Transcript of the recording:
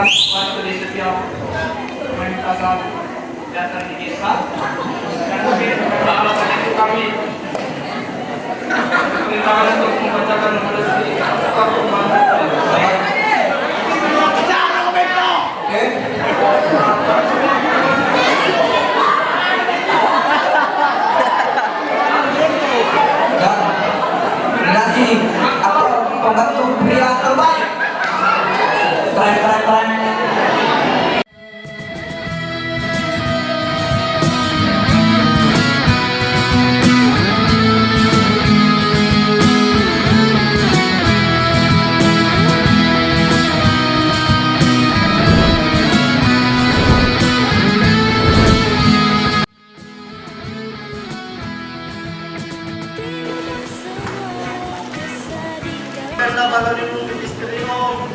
setiap waktu di setiap komunitasan datang di desa. Dan mungkin alasan itu kami perintahkan untuk membacakan resolusi atau pembangunan baik. Nasi atau pembantu pria terbaik. Keren. Karena kalau di istri om.